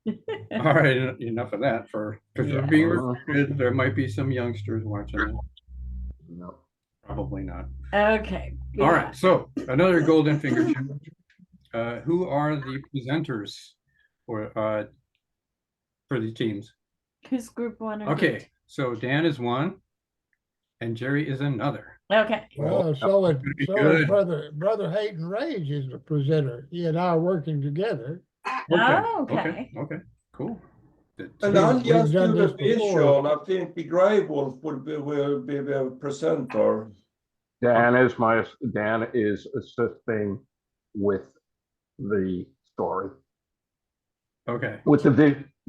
All right, enough of that because we're Yeah. being recorded. There might be some youngsters watching it. No. Probably not. Okay. All Yeah. right, so another Golden Finger Challenge. Who are the presenters for the teams? Who's group one or group Okay, so Dan is one and Jerry is another. two? Okay. Oh, Well, that's gonna be good. brother Hayden Rage is the presenter. He and I are working together. Okay, Oh, okay, cool. And We've- I'll we've just done do the this before. visual. I think the Grey Wolf will be the presenter. Dan is assisting with the story. Okay,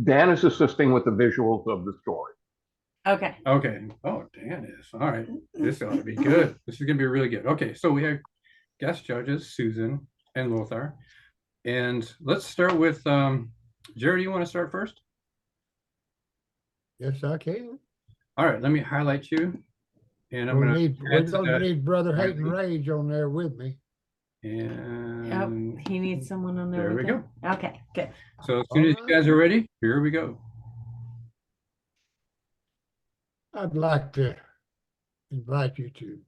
Dan is assisting with the visuals of the story. Okay. okay. Oh, Dan is. All right, this ought to be good. This is gonna be really good. Okay, so we have guest judges, Susan and Lothar. And let's start with Jerry, you want to start first? Yes, I can. All right, let me highlight you. And I'm We're gonna add to gonna that. need brother Hayden Rage on there with me. And He needs someone on there. there with we him. Okay, good. so as soon as you guys are ready, here we go. I'd like to invite you to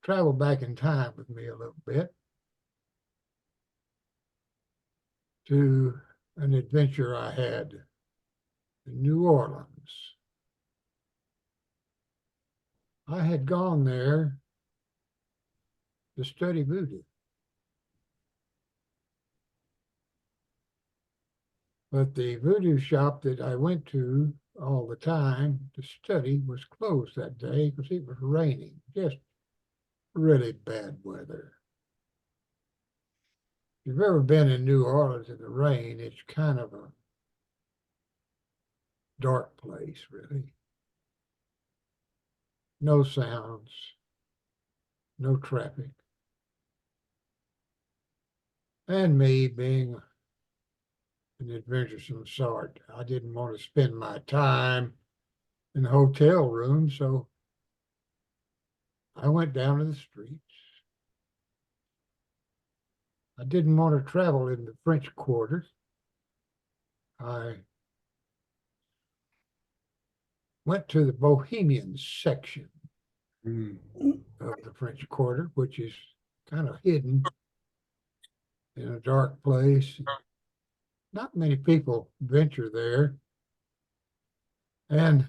travel back in time with me a little bit to an adventure I had in New Orleans. I had gone there to study voodoo. But the voodoo shop that I went to all the time to study was closed that day because it was raining, just really bad weather. If you've ever been in New Orleans in the rain, it's kind of a dark place, really. No sounds, no traffic. And me being an adventuresome sort, I didn't want to spend my time in the hotel room, so I went down to the streets. I didn't want to travel in the French Quarter. I went to the Bohemian section of the French Quarter, which is kind of hidden in a dark place. Not many people venture there. And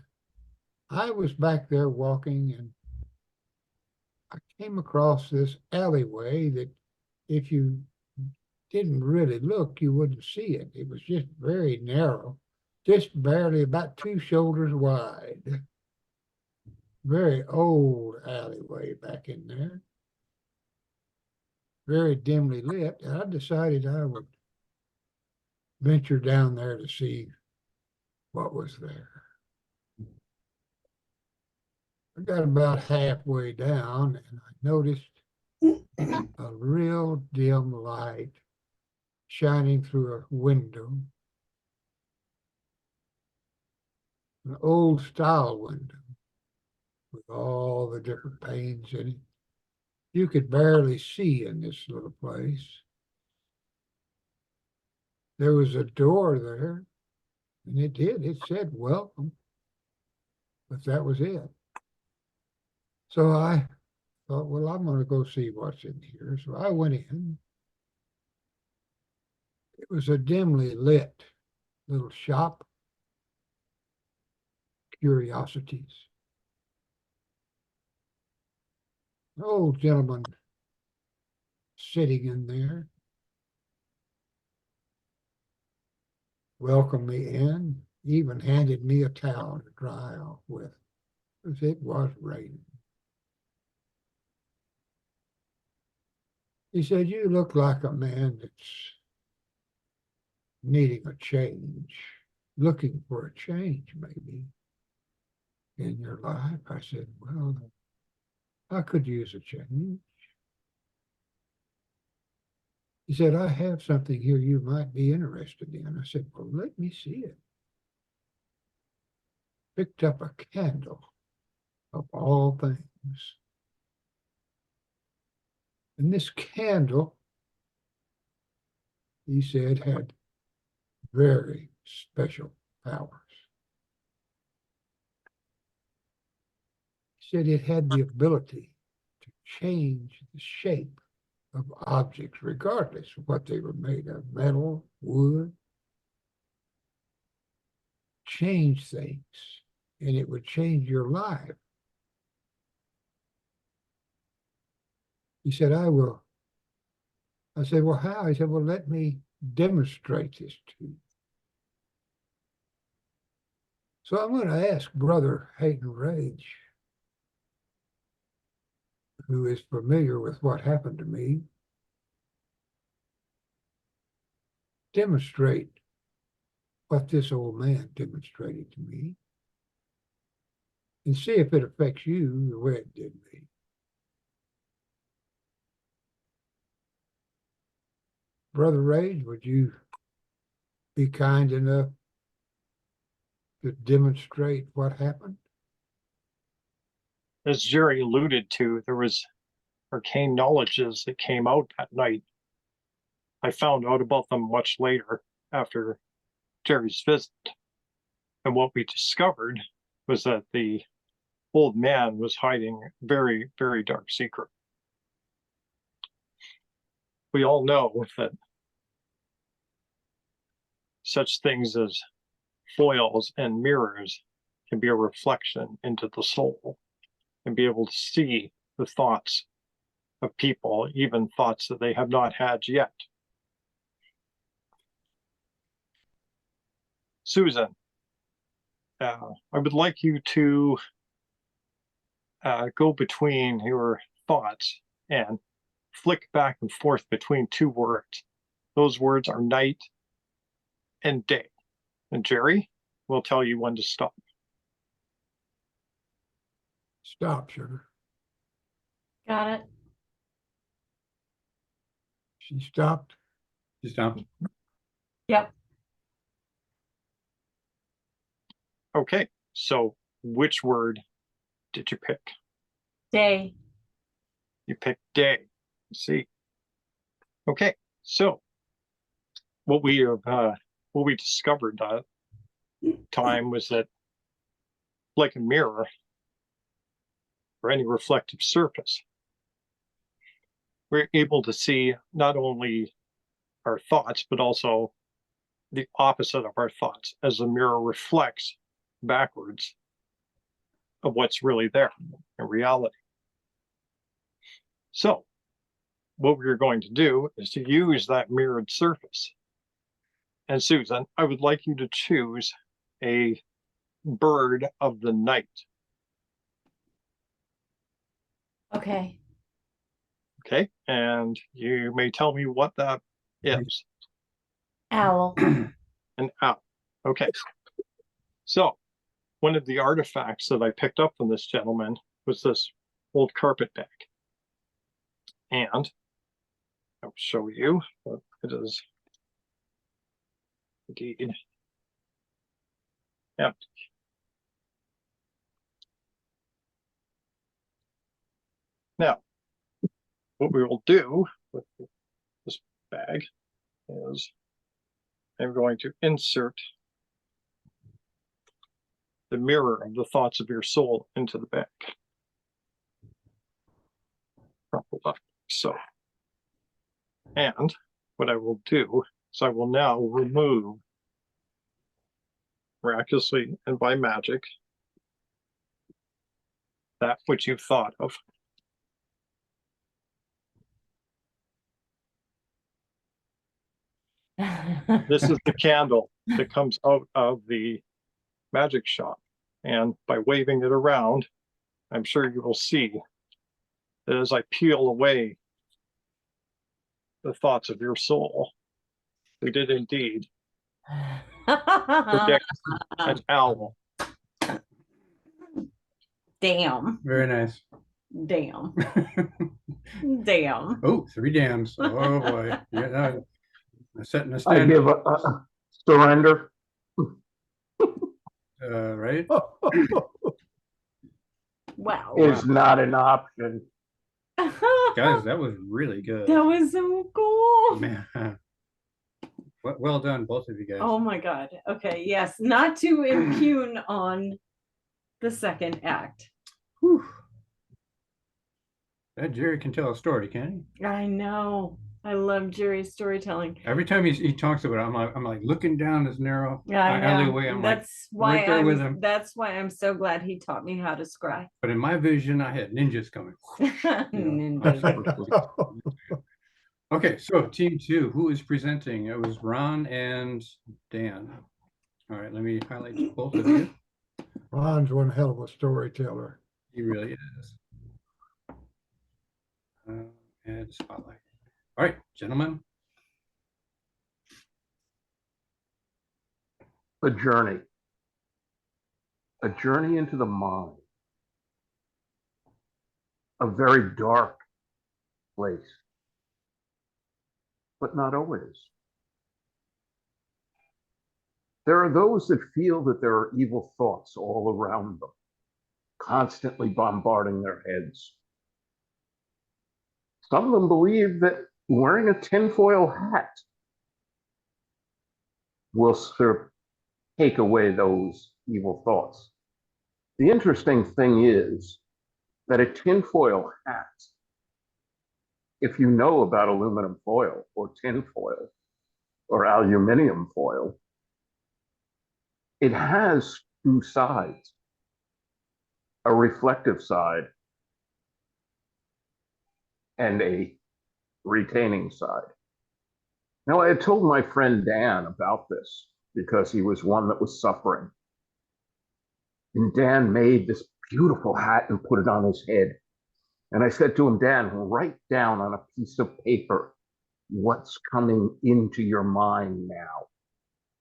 I was back there walking and I came across this alleyway that if you didn't really look, you wouldn't see it. It was just very narrow, just barely about 2 shoulders wide. Very old alleyway back in there. Very dimly lit. And I decided I would venture down there to see what was there. I got about halfway down and I noticed a real dim light shining through a window, an old style window with all the different panes in it. You could barely see in this little place. There was a door there, and it said welcome, but that was it. So I thought, well, I'm going to go see what's in here. So I went in. It was a dimly lit little shop, curiosities. An old gentleman sitting in there welcomed me in, even handed me a towel to dry off with, because it was raining. He said, you look like a man that's needing a change, looking for a change maybe in your life. I said, well, I could use a change. He said, I have something here you might be interested in. I said, well, let me see it. Picked up a candle of all things. And this candle, he said, had very special powers. He said it had the ability to change the shape of objects, regardless of what they were made of, metal, wood, change things, and it would change your life. He said, I will. I said, well, how? He said, well, let me demonstrate this to you. So I'm going to ask Brother Hayden Rage, who is familiar with what happened to me, demonstrate what this old man demonstrated to me, and see if it affects you the way it did me. Brother Rage, would you be kind enough to demonstrate what happened? As Jerry alluded to, there was arcane knowledges that came out that night. I found out about them much later after Jerry's visit. And what we discovered was that the old man was hiding a very, very dark secret. We all know that such things as foils and mirrors can be a reflection into the soul and be able to see the thoughts of people, even thoughts that they have not had yet. Susan, I would like you to go between your thoughts and flick back and forth between two words. Those words are night and day. And Jerry will tell you when to stop. Stop, sugar. Got it. She stopped. You stop. Yep. Okay, so which word did you pick? Day. You picked day. Let's see. Okay, so what we discovered that time was that, like a mirror or any reflective surface, we're able to see not only our thoughts but also the opposite of our thoughts as the mirror reflects backwards of what's really there in reality. So what we're going to do is to use that mirrored surface. And Susan, I would like you to choose a bird of the night. Okay. Okay, and you may tell me what that is. Owl. An owl. Okay. So one of the artifacts that I picked up from this gentleman was this old carpet bag. And I'll show you what it is indeed empty. Now, what we will do with this bag is I'm going to insert the mirror of the thoughts of your soul into the bag. So, and what I will do is I will now remove, miraculously and by magic, that which you've thought of. This is the candle that comes out of the magic shop. And by waving it around, I'm sure you will see that as I peel away the thoughts of your soul, we did indeed predict an owl. Damn. Very nice. Damn. Damn. Oh, 3 dams. Oh boy. Yeah, no, setting a I standard, give a surrender. right? Wow. Is not an option. Guys, that was really good. That was so cool. Man. Well done, both of you guys. Oh my God. Okay. Yes. Not to impugn on the second act. Whew. That Jerry can tell a story, can he? I know. I love Jerry's storytelling. Every time he talks about it, I'm like looking down this narrow Yeah, I know. alleyway. I'm like, That's why right there with him. That's why I'm so glad he taught me how to scry. but in my vision, I had ninjas coming. Ninja. Okay, so team 2, who is presenting? It was Ron and Dan. All right, let me highlight both of you. Ron's one hell of a storyteller. He really is. And spotlight. All right, gentlemen. A journey. A journey into the mind. A very dark place. But not always. There are those that feel that there are evil thoughts all around them, constantly bombarding their heads. Some of them believe that wearing a tinfoil hat will sort of take away those evil thoughts. The interesting thing is that a tinfoil hat, if you know about aluminum foil or tinfoil or aluminum foil, it has two sides, a reflective side and a retaining side. Now, I had told my friend Dan about this because he was one that was suffering. And Dan made this beautiful hat and put it on his head. And I said to him, Dan, write down on a piece of paper what's coming into your mind now.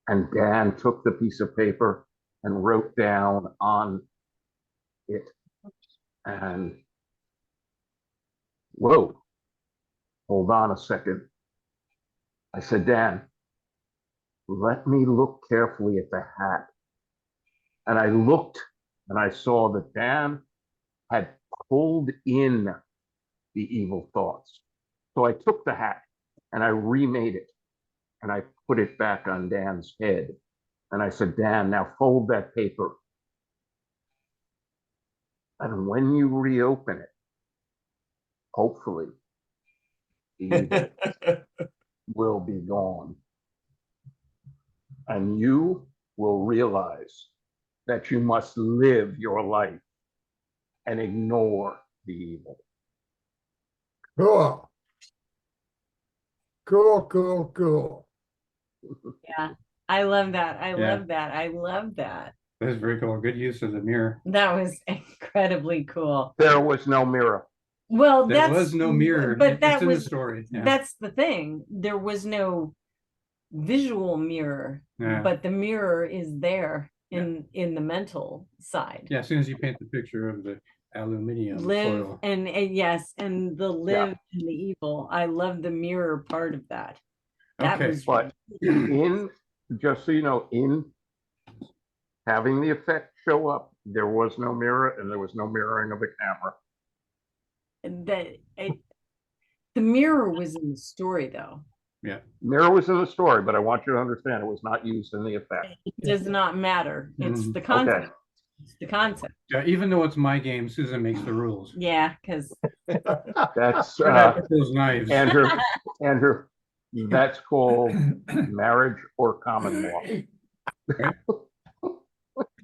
And Dan took the piece of paper and wrote down on it. And whoa, hold on a second. I said, Dan, let me look carefully at the hat. And I looked and I saw that Dan had pulled in the evil thoughts. So I took the hat and I remade it and I put it back on Dan's head. And I said, Dan, now fold that paper. And when you reopen it, hopefully, the evil will be gone. And you will realize that you must live your life and ignore the evil. Cool. Cool. Yeah. I love that. I Yeah. love that. I love that. That's very cool. Good use of the mirror. That was incredibly cool. There was no mirror. Well, There that's was no mirror. but that it's in was the story. Yeah. that's the thing. There was no visual mirror, Yeah. but the mirror is there in the mental side. Yeah, as soon as you paint the picture of the aluminum Live foil. and yes, and the live and the evil. I love the mirror part of that. That Okay, was But in, just so you know, in having the effect show up, there was no mirror and there was no mirroring of the camera. the mirror was in the story though. Mirror was in the story, but I want you to understand it was not used in the effect. It does not matter. It's Mhm. the concept. Okay. It's the concept. Yeah, even though it's my game, Susan makes the rules. Yeah, because That's Those knives. Andrew, that's called marriage or common law.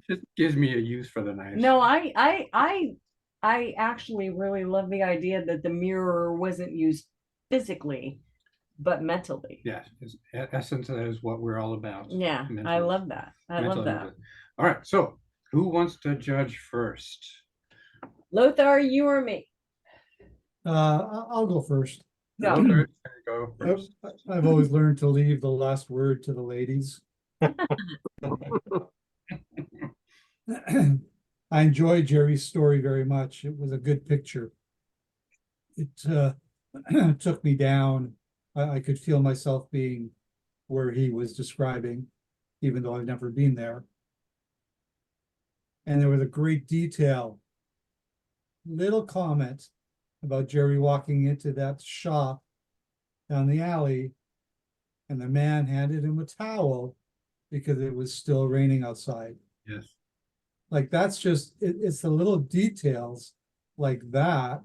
Just gives me a use for the knives. no, I actually really love the idea that the mirror wasn't used physically, but mentally. Yes, essence, that is what we're all about. Yeah, I Mentally. love that. I Mental love that. health. All right, so who wants to judge first? Lothar, you or me? I'll go first. Go. Lothar, go first. I've always learned to leave the last word to the ladies. I enjoyed Jerry's story very much. It was a good picture. It took me down. I could feel myself being where he was describing, even though I've never been there. And there was a great detail, little comment about Jerry walking into that shop down the alley and the man handed him a towel because it was still raining outside. Yes. Like, that's just, it's the little details like that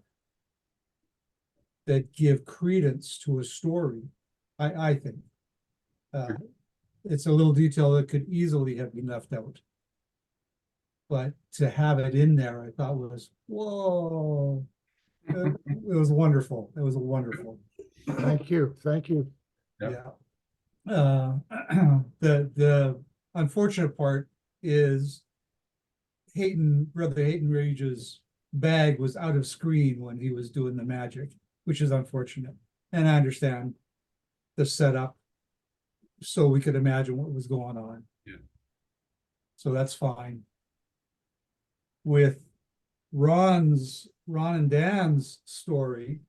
that give credence to a story, I think. It's a little detail that could easily have been left out. But to have it in there, I thought was, whoa. It was wonderful. It was wonderful. Thank you, thank you. Yep. Yeah. The unfortunate part is Brother Hayton Rage's bag was out of screen when he was doing the magic, which is unfortunate. And I understand the setup, so we could imagine what was going on. Yeah. So that's fine. With Ron and Dan's story,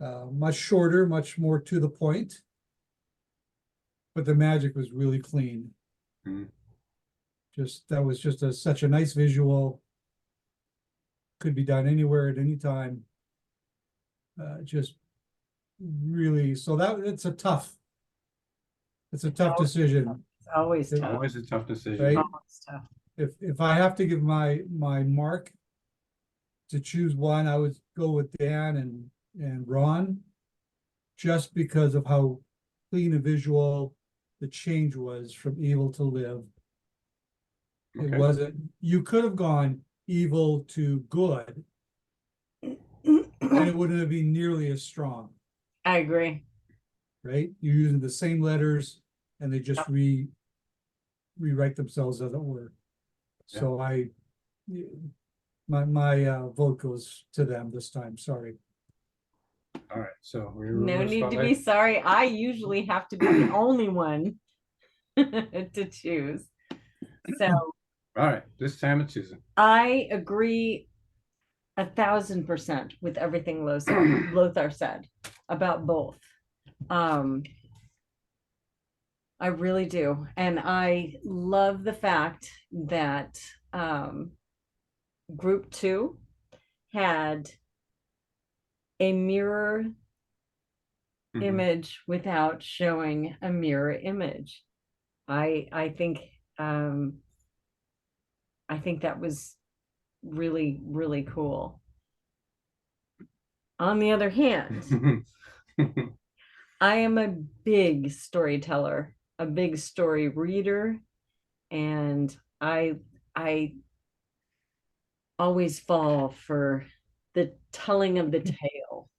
much shorter, much more to the point, but the magic was really clean. Mhm. That was just such a nice visual. Could be done anywhere at any time. Just really, so it's a tough decision, It's always It- tough. Always a tough decision. right? Always tough. If I have to give my mark to choose one, I would go with Dan and Ron, just because of how clean a visual the change was from evil to live. It Okay. wasn't, you could have gone evil to good, and it wouldn't have been nearly as strong, I agree. right? You're using the same letters and they just rewrite themselves, as it were. Yeah. So my vote goes to them this time, sorry. All right. So we're No need to be sorry. I usually have to be the only one to choose. So All right. This time it's Susan. I agree 1,000% with everything Lothar said about both. I really do. And I love the fact that group 2 had a mirror Mhm. image without showing a mirror image. I think that was really, really cool. On the other hand, I am a big storyteller, a big story reader, and I always fall for the telling of the tale.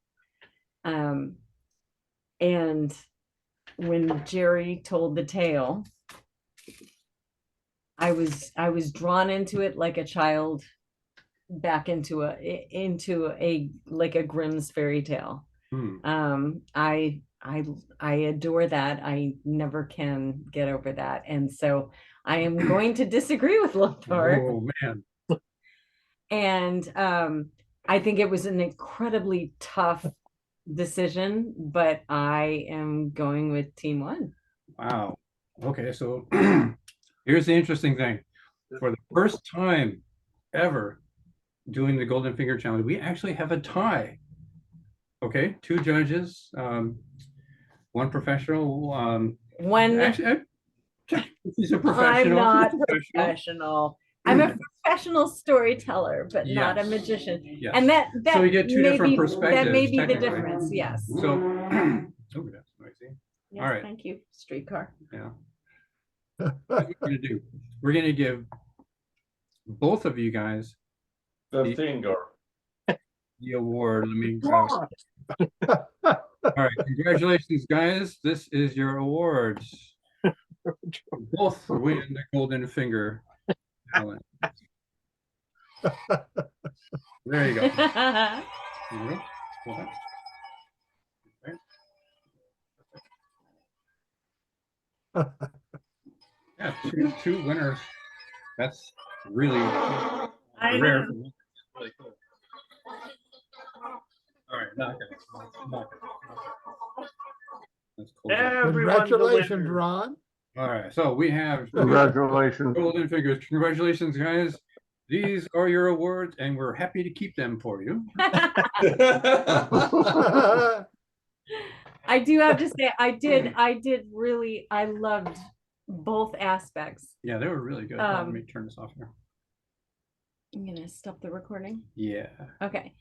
And when Jerry told the tale, I was drawn into it like a child back into a like a Grimm's fairy tale. I adore that. I never can get over that. And so I am going to disagree with Lothar. Oh man. And I think it was an incredibly tough decision, but I am going with Team 1. Wow. Okay, so here's the interesting thing. For the first time ever doing the Golden Finger Challenge, we actually have a tie. Okay, 2 judges, 1 professional. One, Actually, he's a I'm professional. not He's a professional. professional. I'm a professional storyteller, but not a Yes. magician. Yes. And that So you get 2 may different be, perspectives. that may be the technically. difference. Yes. So, oh, that's noisy. Yes, all right. Thank you, streetcar. Yeah. What we're gonna do? We're gonna give both of you guys The finger. the award. Let me grab. All right, congratulations, guys. This is your awards. Both win the Golden Finger Challenge. There you go. There you go. Hold on. Yeah, two winners. That's really I rare. know. For me. Really cool. All right, knock it. Knock it. Let's close it. Everyone's a Congratulations, winner. Ron. All right, so we have Congratulations. Golden Fingers. Congratulations, guys. These are your awards, and we're happy to keep them for you. I do have to say, I loved both aspects. Yeah, they were really good. Let me turn this off here. I'm gonna stop the recording. Yeah. Okay.